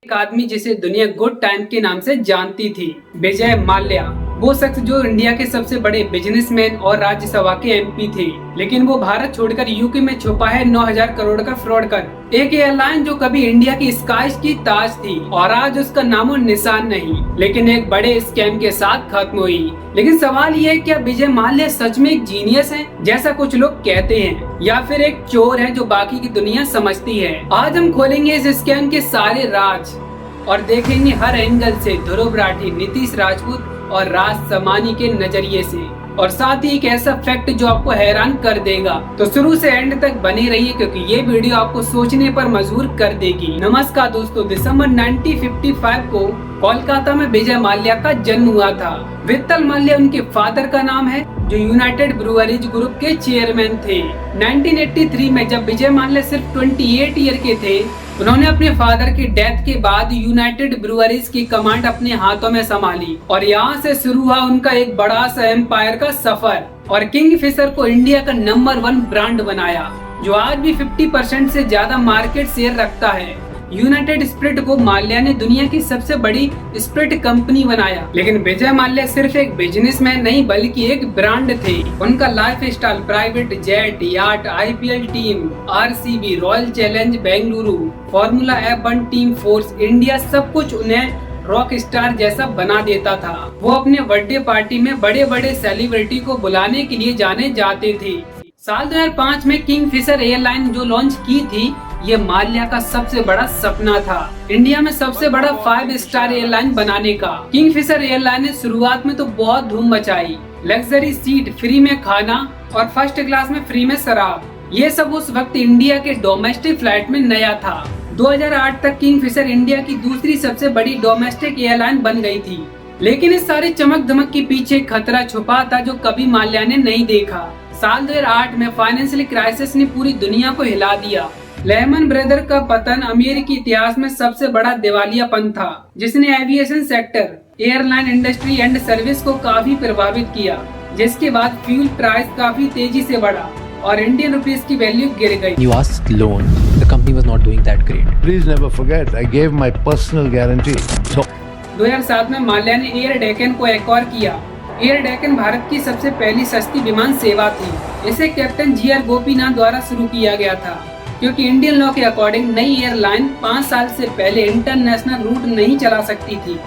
एक आदमी जिसे दुनिया गुड टाइम के नाम से जानती थी, विजय माल्या। वो शख्स जो इंडिया के सबसे बड़े बिजनेसमैन और राज्यसभा के एमपी थे, लेकिन वो भारत छोड़कर यूके में छुपा है 9,000 करोड़ का फ्रॉड कर। एक एयरलाइन जो कभी इंडिया की स्काइज की ताज थी और आज उसका नामो निशान नहीं, लेकिन एक बड़े स्कैम के साथ खत्म हुई। लेकिन सवाल ये है, क्या विजय माल्या सच में एक जीनियस है जैसा कुछ लोग कहते हैं, या फिर एक चोर है जो बाकी की दुनिया समझती है? आज हम खोलेंगे इस स्कैम के सारे राज और देखेंगे हर एंगल से ध्रुव राठी, नीतीश राजपूत और राज समानी के नजरिए से, और साथ ही एक ऐसा फैक्ट जो आपको हैरान कर देगा। तो शुरू से एंड तक बने रहिए क्योंकि ये वीडियो आपको सोचने पर मजबूर कर देगी। नमस्कार दोस्तों, दिसंबर 1955 को कोलकाता में विजय माल्या का जन्म हुआ था। वित्तल माल्या उनके फादर का नाम है, जो यूनाइटेड ब्रूअरीज ग्रुप के चेयरमैन थे। 1983 में जब विजय माल्या सिर्फ 28 ईयर के थे, उन्होंने अपने फादर की डेथ के बाद यूनाइटेड ब्रूअरीज की कमांड अपने हाथों में संभाली और यहाँ से शुरू हुआ उनका एक बड़ा सा एम्पायर का सफर, और किंगफिशर को इंडिया का नंबर 1 ब्रांड बनाया, जो आज भी 50% से ज्यादा मार्केट शेयर रखता है। यूनाइटेड स्पिरिट को माल्या ने दुनिया की सबसे बड़ी स्पिरिट कंपनी बनाया। लेकिन विजय माल्या सिर्फ एक बिजनेसमैन नहीं बल्कि एक ब्रांड थे। उनका lifestyle, private jet, yacht, IPL team, RCB, Royal Challenge Bengaluru, formula F1 team, Force India, सब कुछ उन्हें रॉक स्टार जैसा बना देता था। वो अपने बर्थडे पार्टी में बड़े बड़े सेलिब्रिटी को बुलाने के लिए जाने जाते थे। साल 2005 में किंगफिशर एयरलाइन जो लॉन्च की थी, ये माल्या का सबसे बड़ा सपना था, इंडिया में सबसे बड़ा 5 स्टार एयरलाइन बनाने का। किंगफिशर एयरलाइन ने शुरुआत में तो बहुत धूम मचाई, लग्जरी सीट, फ्री में खाना और फर्स्ट क्लास में फ्री में शराब। ये सब उस वक्त इंडिया के डोमेस्टिक फ्लाइट में नया था। 2008 तक किंगफिशर इंडिया की दूसरी सबसे बड़ी डोमेस्टिक एयरलाइन बन गई थी। लेकिन इस सारे चमक धमक के पीछे खतरा छुपा था जो कभी माल्या ने नहीं देखा। साल 2008 में फाइनेंशियल क्राइसिस ने पूरी दुनिया को हिला दिया। लेहमन ब्रदर का पतन अमेरिकी इतिहास में सबसे बड़ा दिवालियापन था, जिसने aviation sector, airline industry and service को काफी प्रभावित किया, जिसके बाद फ्यूल प्राइस काफी तेजी से बढ़ा और इंडियन रुपीस की वैल्यू गिर गई। You asked loan, the company was not doing that great. Please never forget, I gave my personal guarantee. So 2007 में माल्या ने एयर डेक्कन को एक्वायर किया। एयर डेक्कन भारत की सबसे पहली सस्ती विमान सेवा थी। इसे कैप्टन GR गोपीनाथ द्वारा शुरू किया गया था, क्योंकि इंडियन लॉ के अकॉर्डिंग नई एयरलाइन 5 साल से पहले इंटरनेशनल रूट नहीं चला सकती थी।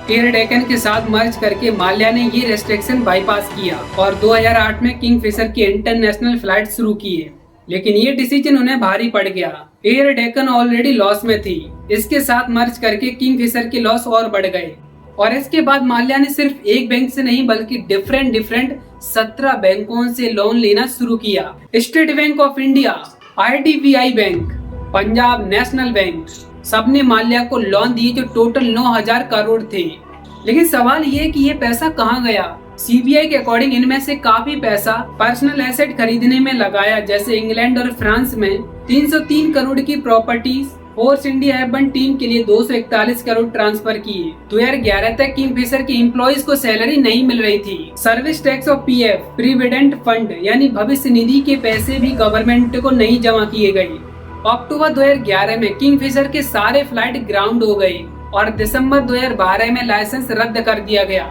एयर डेक्कन के साथ मर्ज करके माल्या ने ये रेस्ट्रिक्शन बाईपास किया और 2008 में किंगफिशर की इंटरनेशनल फ्लाइट शुरू किए। लेकिन ये डिसीजन उन्हें भारी पड़ गया। एयर डेक्कन ऑलरेडी लॉस में थी, इसके साथ मर्ज करके किंगफिशर के लॉस और बढ़ गए। और इसके बाद माल्या ने सिर्फ एक बैंक से नहीं बल्कि डिफरेंट 17 बैंकों से लोन लेना शुरू किया। State bank of India, IDBI bank, Punjab national bank, सबने माल्या को लोन दिए जो टोटल 9,000 करोड़ थे। लेकिन सवाल ये कि ये पैसा कहाँ गया? CBI के अकॉर्डिंग इनमें से काफी पैसा पर्सनल एसेट खरीदने में लगाया, जैसे इंग्लैंड और फ्रांस में 303 करोड़ की properties, force India F1 team के लिए 241 करोड़ ट्रांसफर किए। 2011 तक किंगफिशर के एम्प्लॉइज को सैलरी नहीं मिल रही थी। सर्विस टैक्स और PF, प्रीविडेंट फंड यानी भविष्य निधि के पैसे भी गवर्नमेंट को नहीं जमा किए गए। अक्टूबर 2011 में किंगफिशर के सारे फ्लाइट ग्राउंड हो गए और दिसंबर 2012 में लाइसेंस रद्द कर दिया गया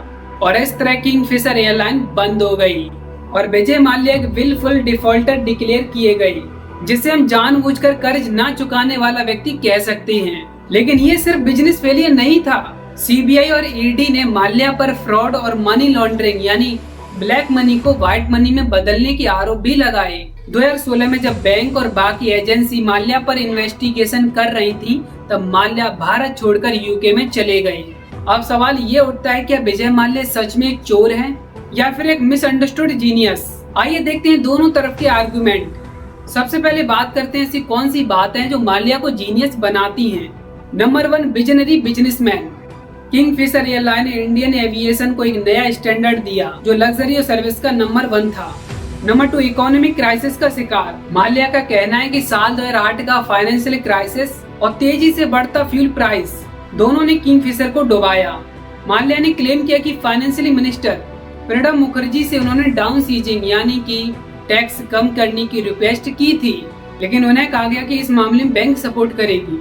और इस तरह किंगफिशर एयरलाइन बंद हो गई और विजय माल्या एक विलफुल डिफॉल्टर डिक्लेयर किए गए, जिसे हम जानबूझकर कर्ज ना चुकाने वाला व्यक्ति कह सकते हैं। लेकिन ये सिर्फ बिजनेस फेलियर नहीं था। CBI और ED ने माल्या पर फ्रॉड और मनी लॉन्ड्रिंग यानी ब्लैक मनी को व्हाइट मनी में बदलने के आरोप भी लगाए। 2016 में जब बैंक और बाकी एजेंसी माल्या पर इन्वेस्टिगेशन कर रही थी, तब माल्या भारत छोड़कर यूके में चले गए। अब सवाल ये उठता है, क्या विजय माल्या सच में एक चोर है या फिर एक मिसअंडरस्टूड जीनियस? आइए देखते हैं दोनों तरफ के आर्गुमेंट। सबसे पहले बात करते हैं ऐसी कौन सी बातें हैं जो माल्या को जीनियस बनाती हैं। Number 1, visionary businessman. Kingfisher airline ने इंडियन एविएशन को एक नया स्टैंडर्ड दिया जो लग्जरी और सर्विस का नंबर 1 था। नंबर 2, इकोनॉमिक क्राइसिस का शिकार। माल्या का कहना है कि साल 2008 का फाइनेंशियल क्राइसिस और तेजी से बढ़ता फ्यूल प्राइस दोनों ने किंगफिशर को डुबाया। माल्या ने क्लेम किया कि फाइनेंशियल मिनिस्टर प्रणब मुखर्जी से उन्होंने डाउन सीजिंग यानी कि टैक्स कम करने की रिक्वेस्ट की थी, लेकिन उन्हें कहा गया कि इस मामले में बैंक सपोर्ट करेगी।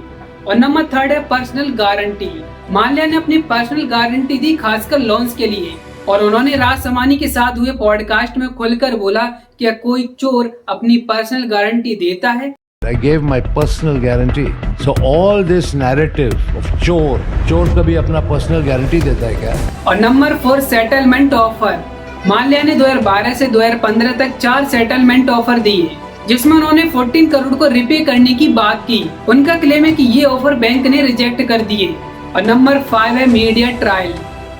और नंबर 3 है पर्सनल गारंटी। माल्या ने अपनी पर्सनल गारंटी दी खासकर लोन्स के लिए, और उन्होंने राज समानी के साथ हुए पॉडकास्ट में खुलकर बोला क्या कोई चोर अपनी पर्सनल गारंटी देता है। I gave my personal guarantee. So all this narrative of चोर कभी अपना पर्सनल गारंटी देता है क्या? और नंबर 4 सेटलमेंट ऑफर। माल्या ने 2012 से 2015 तक 4 सेटलमेंट ऑफर दिए, जिसमें उन्होंने 14 करोड़ को रिपे करने की बात की। उनका क्लेम है कि ये ऑफर बैंक ने रिजेक्ट कर दिए। और नंबर 5 है मीडिया ट्रायल।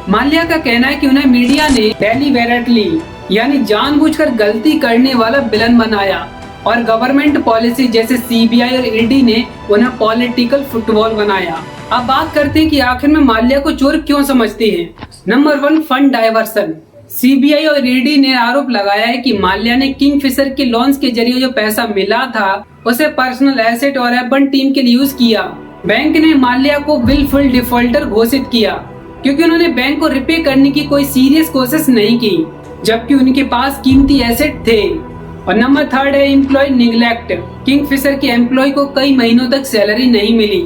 माल्या का कहना है कि उन्हें मीडिया ने डेलिबरेटली यानी जानबूझकर गलती करने वाला विलन बनाया, और गवर्नमेंट पॉलिसी जैसे सीबीआई और ईडी ने उन्हें पॉलिटिकल फुटबॉल बनाया। अब बात करते हैं कि आखिर में माल्या को चोर क्यों समझते हैं। Number 1 fund diversion. सीबीआई और ईडी ने आरोप लगाया है कि माल्या ने किंगफिशर के लोन्स के जरिए जो पैसा मिला था उसे पर्सनल एसेट और अर्बन टीम के लिए यूज किया। बैंक ने माल्या को विलफुल डिफॉल्टर घोषित किया क्योंकि उन्होंने बैंक को रिपे करने की कोई सीरियस कोशिश नहीं की, जबकि उनके पास कीमती एसेट थे। और नंबर 3 है एम्प्लॉय निगलेक्ट। किंगफिशर के एम्प्लॉय को कई महीनों तक सैलरी नहीं मिली,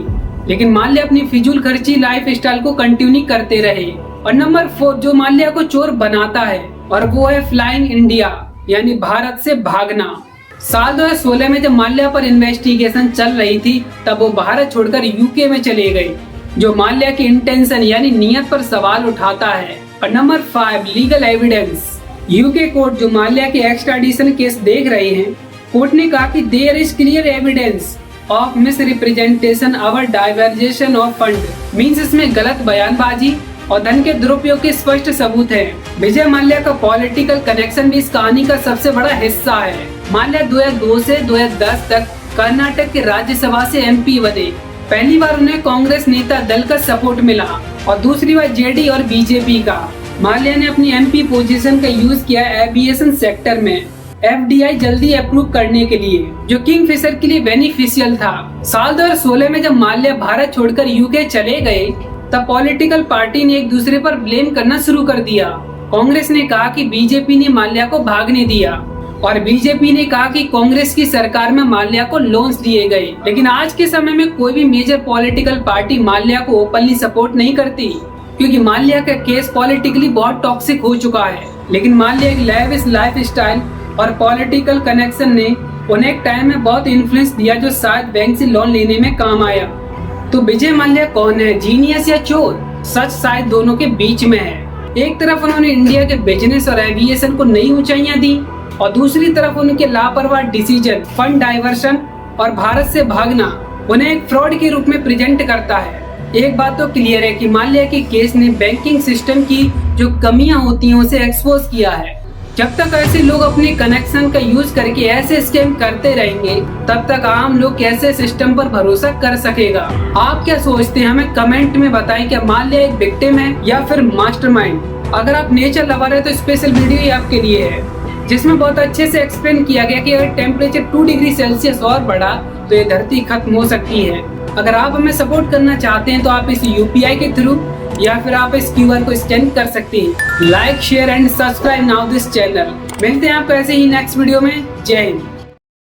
लेकिन माल्या अपनी फिजूल खर्ची लाइफ स्टाइल को कंटिन्यू करते रहे। और नंबर 4 जो माल्या को चोर बनाता है, और वो है फ्लाइंग इंडिया यानी भारत से भागना। साल 2016 में जब माल्या पर इन्वेस्टिगेशन चल रही थी, तब वो भारत छोड़कर यूके में चले गए, जो माल्या की इंटेंशन यानी नियत पर सवाल उठाता है। और number 5 legal evidence. UK court जो माल्या के एक्स्ट्राडिशन केस देख रहे हैं, कोर्ट ने कहा कि there is clear evidence of misrepresentation और डाइवर्जेशन ऑफ फंड। मीन्स इसमें गलत बयानबाजी और धन के दुरुपयोग के स्पष्ट सबूत है। विजय माल्या का पॉलिटिकल कनेक्शन भी इस कहानी का सबसे बड़ा हिस्सा है। माल्या 2002 से 2010 तक कर्नाटक के राज्यसभा से एमपी बने। पहली बार उन्हें कांग्रेस नेता दल का सपोर्ट मिला और दूसरी बार जेडी और बीजेपी का। माल्या ने अपनी एमपी पोजीशन का यूज किया एविएशन सेक्टर में एफडीआई जल्दी अप्रूव करने के लिए, जो किंगफिशर के लिए बेनिफिशियल था। साल 2016 में जब माल्या भारत छोड़कर यूके चले गए, तब पॉलिटिकल पार्टी ने एक दूसरे पर ब्लेम करना शुरू कर दिया। कांग्रेस ने कहा कि बीजेपी ने माल्या को भागने दिया, और बीजेपी ने कहा कि कांग्रेस की सरकार में माल्या को लोन्स दिए गए। लेकिन आज के समय में कोई भी मेजर पॉलिटिकल पार्टी माल्या को ओपनली सपोर्ट नहीं करती, क्योंकि माल्या का केस पॉलिटिकली बहुत टॉक्सिक हो चुका है। लेकिन माल्या एक लेविश लाइफ स्टाइल और पॉलिटिकल कनेक्शन ने उन्हें एक टाइम में बहुत इन्फ्लुएंस दिया, जो शायद बैंक से लोन लेने में काम आया। तो विजय माल्या कौन है, जीनियस या चोर? सच शायद दोनों के बीच में है। एक तरफ उन्होंने इंडिया के बिजनेस और एविएशन को नई ऊंचाइयां दी, और दूसरी तरफ उनके लापरवाह डिसीजन, फंड डाइवर्शन और भारत से भागना उन्हें एक फ्रॉड के रूप में प्रेजेंट करता है। एक बात तो क्लियर है कि माल्या के केस ने बैंकिंग सिस्टम की जो कमियां होती हैं उसे एक्सपोज किया है। जब तक ऐसे लोग अपने कनेक्शन का यूज करके ऐसे स्कैम करते रहेंगे, तब तक आम लोग कैसे सिस्टम पर भरोसा कर सकेगा। आप क्या सोचते हैं, हमें कमेंट में बताएं। क्या माल्या एक विक्टिम है या फिर मास्टरमाइंड? अगर आप नेचर लवर है तो स्पेशल वीडियो ही आपके लिए है, जिसमें बहुत अच्छे से एक्सप्लेन किया गया कि अगर टेम्परेचर 2 डिग्री सेल्सियस और बढ़ा तो ये धरती खत्म हो सकती है। अगर आप हमें सपोर्ट करना चाहते हैं तो आप इस यूपीआई के थ्रू या फिर आप इस क्यूआर को स्कैन कर सकते हैं। Like, share and subscribe now this channel. मिलते हैं आपको ऐसे ही नेक्स्ट वीडियो में। जय हिंद।